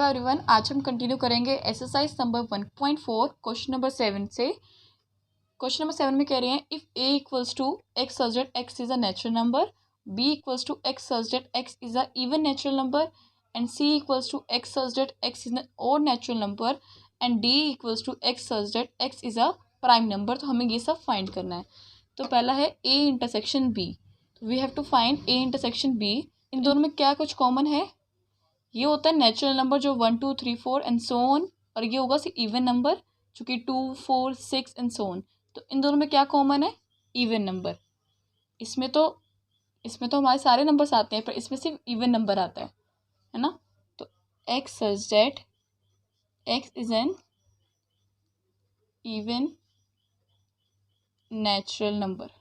Everyone, आज हम continue करेंगे एक्सरसाइज नंबर 1.4 क्वेश्चन नंबर 7 से। क्वेश्चन नंबर 7 में कह रहे हैं if A equals to x such that x is a natural number, B equals to x such that x is an even natural number and C equals to x such that x is an odd natural number and D equals to x such that x is a prime number. तो हमें ये सब find करना है। तो पहला है A intersection B. We have to find A intersection B. इन दोनों में क्या कुछ कॉमन है? ये होता है नेचुरल नंबर जो 1 2 3 4 एंड सो ऑन, और ये होगा इवन नंबर जो कि 2 4 6 एंड सो ऑन। तो इन दोनों में क्या कॉमन है? Even number. इसमें तो हमारे सारे नंबर्स आते हैं, पर इसमें सिर्फ इवन नंबर आता है ना। तो x such that x is an even natural number.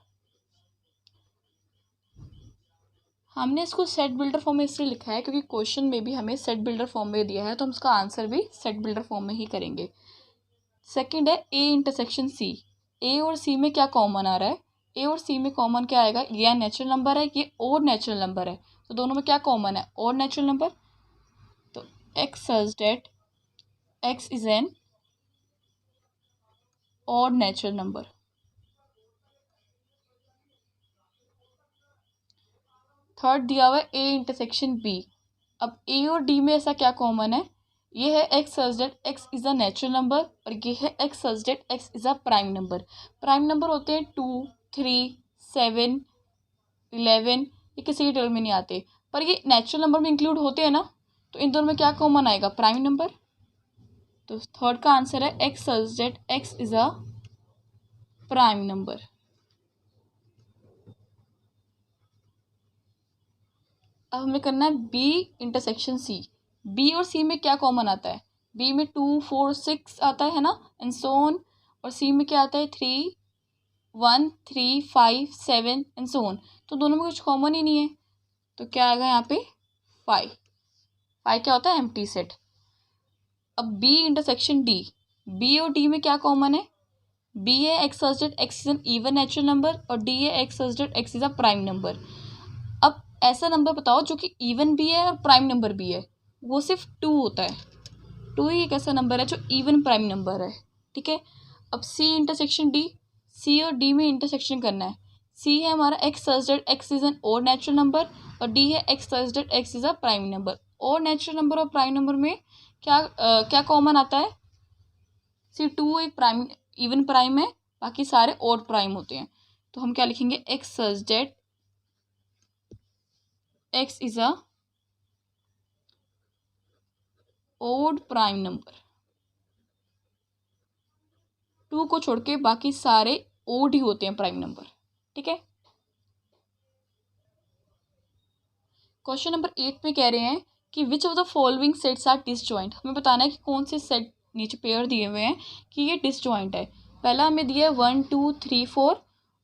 हमने इसको सेट बिल्डर फॉर्म में इसलिए लिखा है क्योंकि क्वेश्चन में भी हमें सेट बिल्डर फॉर्म में दिया है, तो हम उसका आंसर भी सेट बिल्डर फॉर्म में ही करेंगे। सेकंड है ए इंटरसेक्शन सी। ए और सी में क्या कॉमन आ रहा है? ए और सी में कॉमन क्या आएगा? ये नेचुरल नंबर है, ये और नेचुरल नंबर है, तो दोनों में क्या कॉमन है? और नेचुरल नंबर। तो x such that x is an और नेचुरल नंबर। थर्ड दिया हुआ है ए इंटरसेक्शन बी। अब ए और डी में ऐसा क्या कॉमन है? ये है x such that x is a natural number और ये है x such that x is a prime number. Prime number होते हैं 2 3 7 11, ये किसी की टेबल में नहीं आते, पर ये नेचुरल नंबर में इंक्लूड होते हैं ना। तो इन दोनों में क्या कॉमन आएगा? Prime number. तो थर्ड का आंसर है x such that x is a prime number. अब हमें करना है बी इंटरसेक्शन सी। बी और सी में क्या कॉमन आता है? बी में 2 4 6 आता है ना, एंड सो ऑन। और सी में क्या आता है? 3 1 3 5 7 एंड सो ऑन। तो दोनों में कुछ कॉमन ही नहीं है, तो क्या आएगा यहाँ पे? 5। 5 क्या होता है? Empty set. अब बी इंटरसेक्शन डी। बी और डी में क्या कॉमन है? बी है x such that x is an even natural number और डी है x such that x is a prime number. अब ऐसा नंबर बताओ जो कि इवन भी है और प्राइम नंबर भी है। वो सिर्फ 2 होता है। 2 ही एक ऐसा नंबर है जो इवन प्राइम नंबर है। ठीक है। अब सी इंटरसेक्शन डी। सी और डी में इंटरसेक्शन करना है। सी है हमारा x such that x is an और नेचुरल नंबर और डी है x such that x is a prime number. और नेचुरल नंबर और प्राइम नंबर में क्या कॉमन आता है? सिर्फ 2 एक प्राइम इवन प्राइम है, बाकी सारे और प्राइम होते हैं। तो हम क्या लिखेंगे? X such that x is a odd prime number. 2 को छोड़ के बाकी सारे ओड ही होते हैं प्राइम नंबर। ठीक है। क्वेश्चन नंबर 8 में कह रहे हैं कि which of the following sets are disjoint. हमें बताना है कि कौन से सेट, नीचे पेयर दिए हुए हैं कि ये डिसजॉइंट है। पहला हमें दिया है 1 2 3 4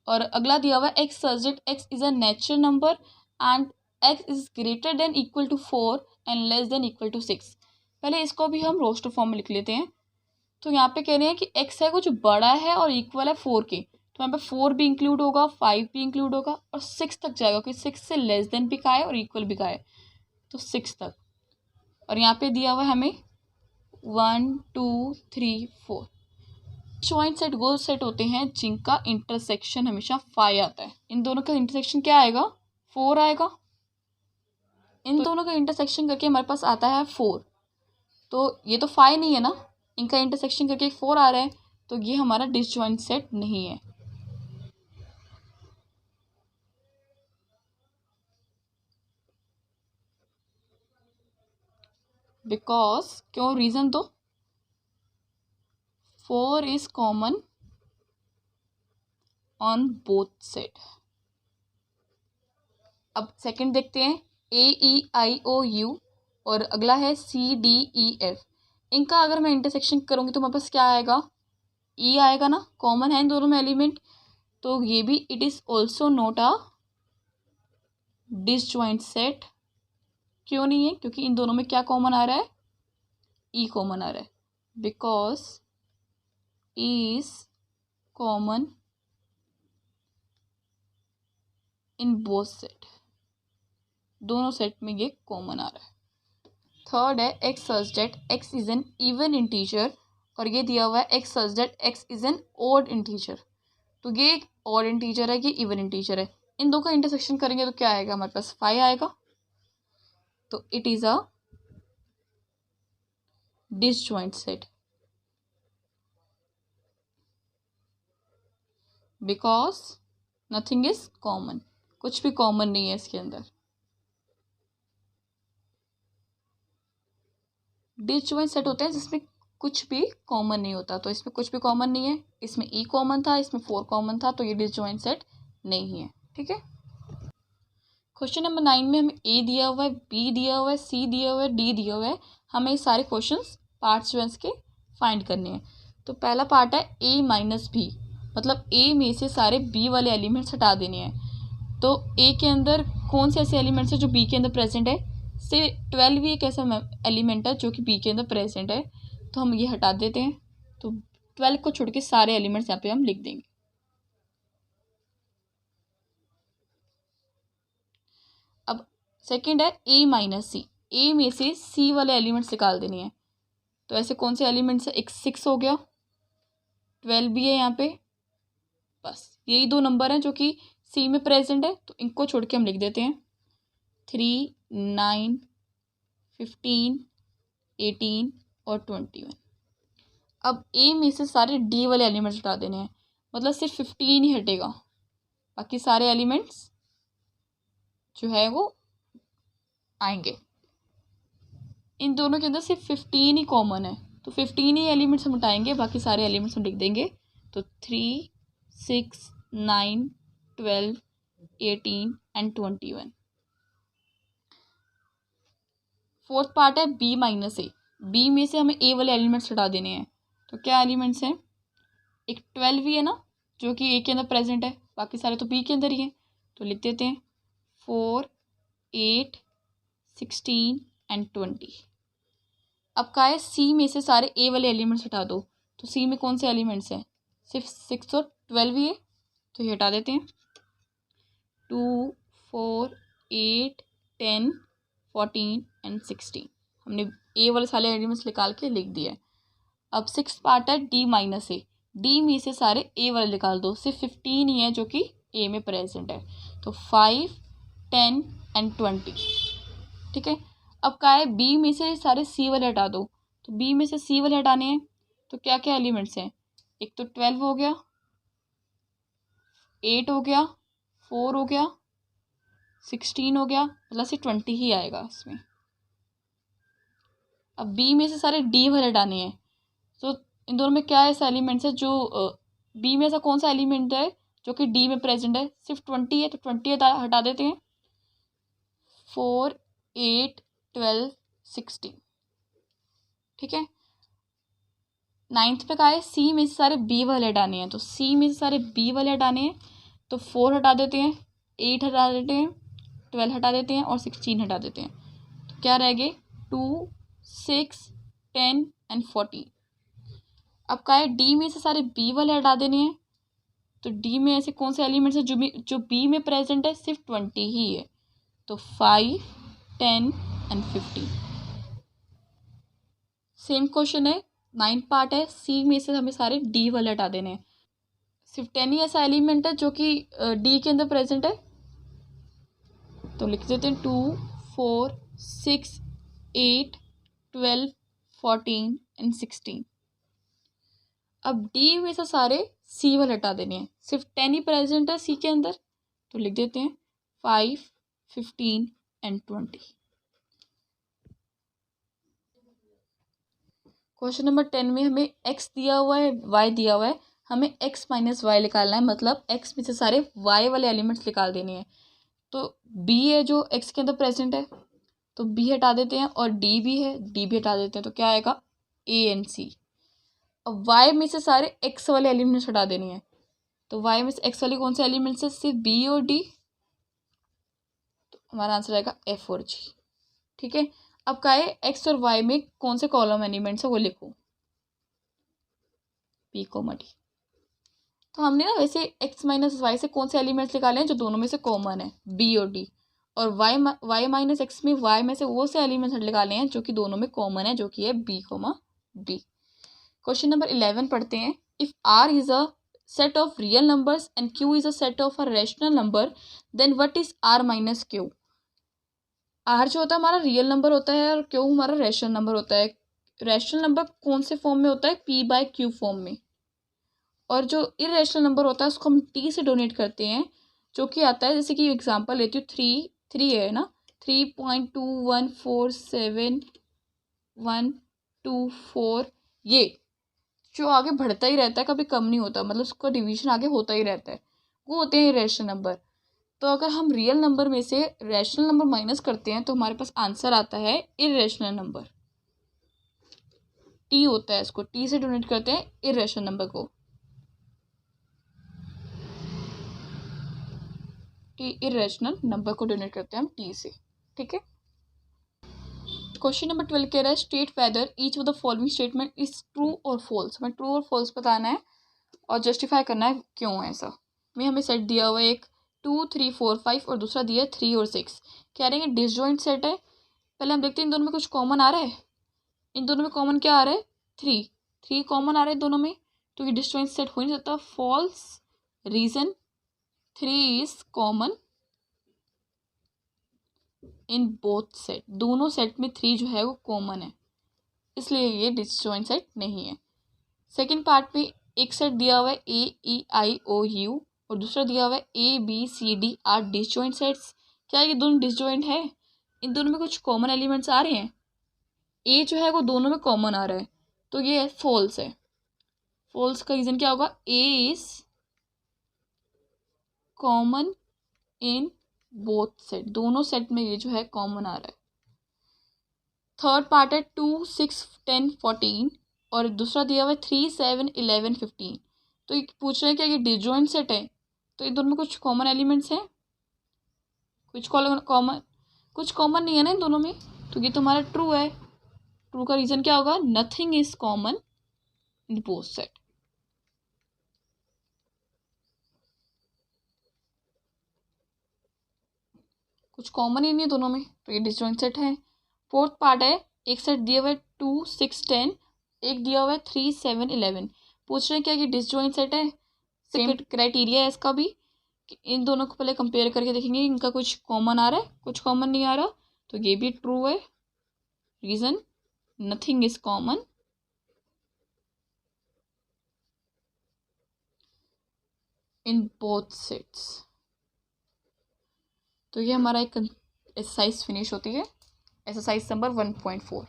और अगला दिया हुआ है x such that x is a natural number and x is greater than equal to 4 and less than equal to 6। पहले इसको भी हम रोस्टर फॉर्म में लिख लेते हैं। तो यहाँ पे कह रहे हैं कि एक्स है कुछ बड़ा है और इक्वल है 4 के, तो यहाँ पे 4 भी इंक्लूड होगा, 5 भी इंक्लूड होगा और 6 तक जाएगा, क्योंकि 6 से लेस देन भी का है और इक्वल भी का है, तो 6 तक। और यहाँ पे दिया हुआ है हमें 1 2 3 4। जॉइंट सेट वो सेट होते हैं जिनका इंटरसेक्शन हमेशा 5 आता है। इन दोनों का इंटरसेक्शन क्या आएगा? 4 आएगा। इन दोनों का इंटरसेक्शन करके हमारे पास आता है 4, तो ये तो 5 नहीं है ना, इनका इंटरसेक्शन करके 4 आ रहा है, तो ये हमारा डिसजॉइंट सेट नहीं है। बिकॉज, क्यों? रीजन दो। 4 is common on both set. अब सेकंड देखते हैं, ए ई आई ओ यू और अगला है सी डी ई एफ। इनका अगर मैं इंटरसेक्शन करूँगी तो मेरे पास क्या आएगा? ई आएगा ना, कॉमन है इन दोनों में एलिमेंट, तो ये भी it is also not a disjoint set. क्यों नहीं है? क्योंकि इन दोनों में क्या कॉमन आ रहा है? ई कॉमन आ रहा है। Because E is common in both set. दोनों सेट में ये कॉमन आ रहा है। थर्ड है x such that x is an even integer, और ये दिया हुआ है x such that x is an odd integer. तो ये एक ऑड इंटीजर है, ये इवन इंटीजर है। इन दो का इंटरसेक्शन करेंगे तो क्या आएगा, हमारे पास 5 आएगा। तो it is a disjoint set because nothing is common, कुछ भी कॉमन नहीं है इसके अंदर। डिसजॉइंट सेट होते हैं जिसमें कुछ भी कॉमन नहीं होता, तो इसमें कुछ भी कॉमन नहीं है। इसमें ई कॉमन था, इसमें 4 कॉमन था, तो ये डिसजॉइंट सेट नहीं है। ठीक है। क्वेश्चन नंबर 9 में हमें ए दिया हुआ है, बी दिया हुआ है, सी दिया हुआ है, डी दिया हुआ है। हमें ये सारे क्वेश्चंस पार्ट्स जो के फाइंड करने हैं। तो पहला पार्ट है ए माइनस बी, मतलब ए में से सारे बी वाले एलिमेंट्स हटा देने हैं। तो ए के अंदर कौन से ऐसे एलिमेंट्स हैं जो बी के अंदर प्रेजेंट है, से 12 भी एक ऐसा एलिमेंट है जो कि बी के अंदर प्रेजेंट है, तो हम ये हटा देते हैं। तो 12 को छोड़ के सारे एलिमेंट्स यहाँ पे हम लिख देंगे। अब सेकंड है ए माइनस सी, ए में से सी वाले एलिमेंट्स निकाल देने हैं। तो ऐसे कौन से एलिमेंट्स है, एक 6 हो गया, 12 भी है यहाँ पे, बस यही दो नंबर हैं जो कि सी में प्रेजेंट है, तो इनको छोड़ के हम लिख देते हैं 3, 9, 15, 18 और 21। अब ए में से सारे डी वाले एलिमेंट्स हटा देने हैं, मतलब सिर्फ 15 ही हटेगा, बाकी सारे एलिमेंट्स जो है वो आएंगे। इन दोनों के अंदर सिर्फ 15 ही कॉमन है, तो 15 ही एलिमेंट्स हम हटाएंगे, बाकी सारे एलिमेंट्स हम लिख देंगे। तो 3, 6, 9, 12, 18 एंड 21। फोर्थ पार्ट है बी माइनस ए, बी में से हमें ए वाले एलिमेंट्स हटा देने हैं। तो क्या एलिमेंट्स हैं, एक 12 ही है ना जो कि ए के अंदर प्रेजेंट है, बाकी सारे तो बी के अंदर ही हैं, तो लिख देते हैं 4, 8, 16 एंड 20। अब क्या है, सी में से सारे ए वाले एलिमेंट्स हटा दो। तो सी में कौन से एलिमेंट्स हैं, सिर्फ 6 और 12 ही है, तो ये हटा देते हैं। 2, 4, 8, 10, 14 एंड 16 हमने ए वाले सारे एलिमेंट्स निकाल के लिख दिया है। अब 6 पार्ट है डी माइनस ए, डी में से सारे ए वाले निकाल दो, सिर्फ 15 ही है जो कि ए में प्रेजेंट है। तो 5, 10 एंड 20। ठीक है। अब क्या है, बी में से सारे सी वाले हटा दो। तो बी में से सी वाले हटाने हैं, तो क्या क्या एलिमेंट्स हैं, एक तो 12 हो गया, 8 हो गया, 4 हो गया, 16 हो गया, मतलब से 20 ही आएगा इसमें। अब बी में से सारे डी वाले हटाने हैं, तो इन दोनों में क्या ऐसा एलिमेंट्स है जो बी में ऐसा कौन सा एलिमेंट है जो कि डी में प्रेजेंट है, सिर्फ 20 है, तो 20 हटा देते हैं। 4, 8, 12, 16। ठीक है। 9th पे कहा है सी में से सारे बी वाले हटाने हैं, तो सी में से सारे बी वाले हटाने हैं, तो 4 हटा देते हैं, 8 हटा देते हैं, 12 हटा देते हैं और 16 हटा देते हैं। तो क्या रह गए, 2, 6, 10 एंड 14। अब क्या है, डी में से सारे बी वाले हटा देने हैं, तो डी में ऐसे कौन से एलिमेंट्स है जो बी में प्रेजेंट है, सिर्फ 20 ही है। तो 5, 10 एंड 15। सेम क्वेश्चन है, 9 पार्ट है, सी में से हमें सारे डी वाले हटा देने हैं, सिर्फ 10 ही ऐसा एलिमेंट है जो कि डी के अंदर प्रेजेंट है, तो लिख देते हैं 2, 4, 6, 8, 12, 14 एंड 16। अब डी में से सारे सी वाले हटा देने हैं, सिर्फ 10 ही प्रेजेंट है सी के अंदर, तो लिख देते हैं 5, 15 एंड 20। क्वेश्चन नंबर 10 में हमें x दिया हुआ है, y दिया हुआ है, हमें x माइनस वाई निकालना है, मतलब x में से सारे y वाले एलिमेंट्स निकाल देने हैं। तो b है जो x के अंदर प्रेजेंट है, तो b हटा देते हैं, और d भी है, d भी हटा देते हैं, तो क्या आएगा, a एंड c। अब y में से सारे x वाले एलिमेंट्स हटा देने हैं, तो y में से x वाले कौन से एलिमेंट्स है, सिर्फ b और d, तो हमारा आंसर आएगा f और g। ठीक है। अब क्या है, x और y में कौन से कॉलम एलिमेंट्स है वो लिखो, p, d। तो हमने ना वैसे x माइनस वाई से कौन से एलिमेंट्स निकाले हैं जो दोनों में से कॉमन है, b और d, और y माइनस एक्स में y में से वो से एलिमेंट्स निकाले हैं जो कि दोनों में कॉमन है, जो कि है b, b। क्वेश्चन नंबर 11 पढ़ते हैं। If r is a set of real numbers and q is a set of a rational number, then what is r minus q। r जो होता है हमारा रियल नंबर होता है और q हमारा रैशनल नंबर होता है। रैशनल नंबर कौन से फॉर्म में होता है? p/q फॉर्म में। और जो इरेशनल नंबर होता है उसको हम t से डोनेट करते हैं, जो कि आता है, जैसे कि एग्जांपल लेती हूँ, 3 है ना, 3.2147124, ये जो आगे बढ़ता ही रहता है, कभी कम नहीं होता, मतलब उसका डिवीजन आगे होता ही रहता है, वो होते हैं इरेशनल नंबर। तो अगर हम रियल नंबर में से रैशनल नंबर माइनस करते हैं तो हमारे पास आंसर आता है इरेशनल नंबर। टी होता है, इसको टी से डोनेट करते हैं इरेशनल नंबर को, इरेशनल नंबर को डोनेट करते हैं हम टी से। ठीक है। क्वेश्चन नंबर 12 कह रहा है state whether each of the following statement is true और फॉल्स। हमें ट्रू और फॉल्स बताना है और जस्टिफाई करना है क्यों है ऐसा। में हमें सेट दिया हुआ है एक 2 3 4 5 और दूसरा दिया है 3 और 6। कह रहे हैं डिसजॉइंट सेट है। पहले हम देखते हैं इन दोनों में कुछ कॉमन आ रहा है। इन दोनों में कॉमन क्या आ रहा है? 3 कॉमन आ रहा है दोनों में, तो ये डिसजॉइंट सेट हो नहीं सकता। False. Reason 3 is common in both set. दोनों सेट में 3 जो है वो कॉमन है, इसलिए ये डिसजॉइंट सेट नहीं है। सेकंड पार्ट में एक सेट दिया हुआ है AEIOU और दूसरा दिया हुआ है ABCD आर डिसजॉइंट सेट्स। क्या ये दोनों डिसजॉइंट है? इन दोनों में कुछ कॉमन एलिमेंट्स आ रहे हैं। ए जो है वो दोनों में कॉमन आ रहा है, तो ये फॉल्स है। फॉल्स का रीजन क्या होगा? A is common in both set. दोनों सेट में ये जो है कॉमन आ रहा है। थर्ड पार्ट है 2 6 10 14 और दूसरा दिया हुआ है 3 7 11 15। तो ये पूछ रहे हैं क्या ये डिसजॉइंट सेट है? तो इन दोनों में कुछ कॉमन एलिमेंट्स हैं, कुछ कॉमन नहीं है ना इन दोनों में, तो ये तुम्हारा ट्रू है। ट्रू का रीजन क्या होगा? Nothing is common in both set. कुछ कॉमन ही नहीं है दोनों में, तो ये डिसजॉइंट सेट है। फोर्थ पार्ट है एक सेट दिया हुआ है 2 6 10, एक दिया हुआ है 3 7 11। पूछ रहे हैं क्या ये डिसजॉइंट सेट है? सेम क्राइटेरिया है इसका भी कि इन दोनों को पहले कंपेयर करके देखेंगे इनका कुछ कॉमन आ रहा है, कुछ कॉमन नहीं आ रहा, तो ये भी ट्रू है। Reason nothing is common in both sets. तो ये हमारा एक एक्सरसाइज फिनिश होती है, एक्सरसाइज नंबर 1.4।